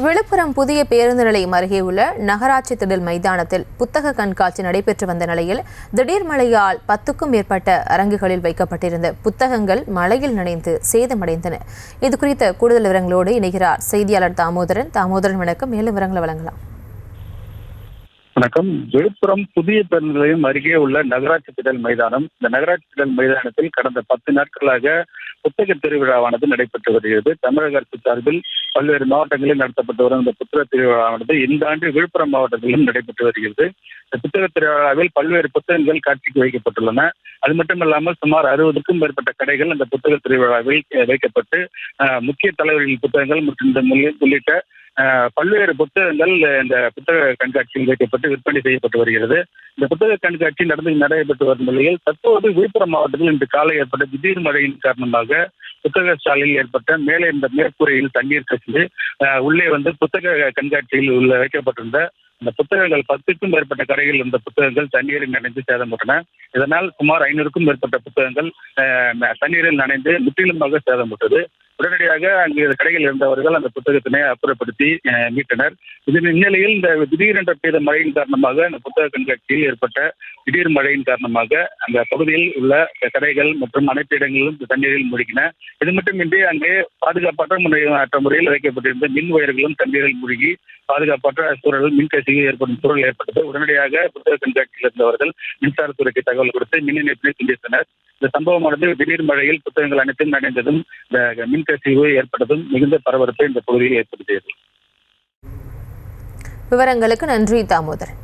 விழுப்புரம் புதிய பேருந்து நிலையம் அருகே உள்ள நகராட்சி திடல் மைதானத்தில் புத்தக கண்காட்சி நடைபெற்று வந்த நிலையில் திடீர் மழையால் 10க்கும் மேற்பட்ட அரங்குகளில் வைக்கப்பட்டிருந்த புத்தகங்கள் மழையில் நனைந்து சேதமடைந்தன. இதுகுறித்த கூடுதல் விவரங்களோடு இணைகிறார் செய்தியாளர் தாமோதரன். வணக்கம். மேலும் விவரங்களை வழங்கலாம். வணக்கம். விழுப்புரம் புதிய பேருந்து நிலையம் அருகே உள்ள நகராட்சி திடல் மைதானம். இந்த நகராட்சி திடல் மைதானத்தில் கடந்த 10 நாட்களாக புத்தக திருவிழாவானது நடைபெற்று வருகிறது. தமிழக அரசு சார்பில் பல்வேறு மாவட்டங்களில் நடத்தப்பட்டு வரும் இந்த புத்தக திருவிழாவானது இந்த ஆண்டு விழுப்புரம் மாவட்டத்திலும் நடைபெற்று வருகிறது. இந்த புத்தக திருவிழாவில் பல்வேறு புத்தகங்கள் காட்சிக்கு வைக்கப்பட்டுள்ளன. அது மட்டுமல்லாமல் சுமார் 60க்கும் மேற்பட்ட கடைகள் அந்த புத்தக திருவிழாவில் வைக்கப்பட்டு முக்கிய தலைவர்களின் புத்தகங்கள் மற்றும் உள்ளிட்ட பல்வேறு புத்தகங்கள் இந்த புத்தக கண்காட்சியில் வைக்கப்பட்டு விற்பனை செய்யப்பட்டு வருகிறது. இந்த புத்தக கண்காட்சி நடைபெற்று வரும் நிலையில் தற்போது விழுப்புரம் மாவட்டத்தில் இன்று காலை ஏற்பட்ட திடீர் மழையின் காரணமாக புத்தக சாலையில் ஏற்பட்ட மேலே இந்த மேற்கூரையில் தண்ணீர் கசிந்து உள்ளே புத்தக கண்காட்சியில் வைக்கப்பட்டிருந்த இந்த புத்தகங்கள் 10க்கும் மேற்பட்ட கடைகள் இருந்த புத்தகங்கள் தண்ணீரில் நனைந்து சேதமுற்றன. இதனால் சுமார் 500க்கும் மேற்பட்ட புத்தகங்கள் தண்ணீரில் நனைந்து முற்றிலுமாக சேதமுற்றது. உடனடியாக அங்கு கடையில் இருந்தவர்கள் அந்த புத்தகத்தினை அப்புறப்படுத்தி மீட்டனர். இதன் இந்நிலையில் இந்த திடீரென்று பெய்த மழையின் காரணமாக அந்த புத்தக கண்காட்சியில் ஏற்பட்ட திடீர் மழையின் காரணமாக அந்த பகுதியில் உள்ள கடைகள் மற்றும் அனைத்து இடங்களிலும் தண்ணீரில் மூழ்கின. இது மட்டுமின்றி அங்கே பாதுகாப்பற்ற முறையில் வைக்கப்பட்டிருந்த மின் வயர்களும் தண்ணீரில் மூழ்கி பாதுகாப்பற்ற சூழலில் மின்கசிவு ஏற்படும் சூழல் ஏற்பட்டது. உடனடியாக புத்தக கண்காட்சியில் இருந்தவர்கள் மின்சாரத்துறைக்கு தகவல் கொடுத்து மின் இணைப்பினை துண்டித்தனர். இந்த சம்பவமானது திடீர் மழையில் புத்தகங்கள் அனைத்தும் நனைந்ததும் இந்த மின்கசிவு ஏற்பட்டதும் மிகுந்த பரபரப்பை இந்த பகுதியில் ஏற்படுத்தியது. விவரங்களுக்கு நன்றி தாமோதரன்.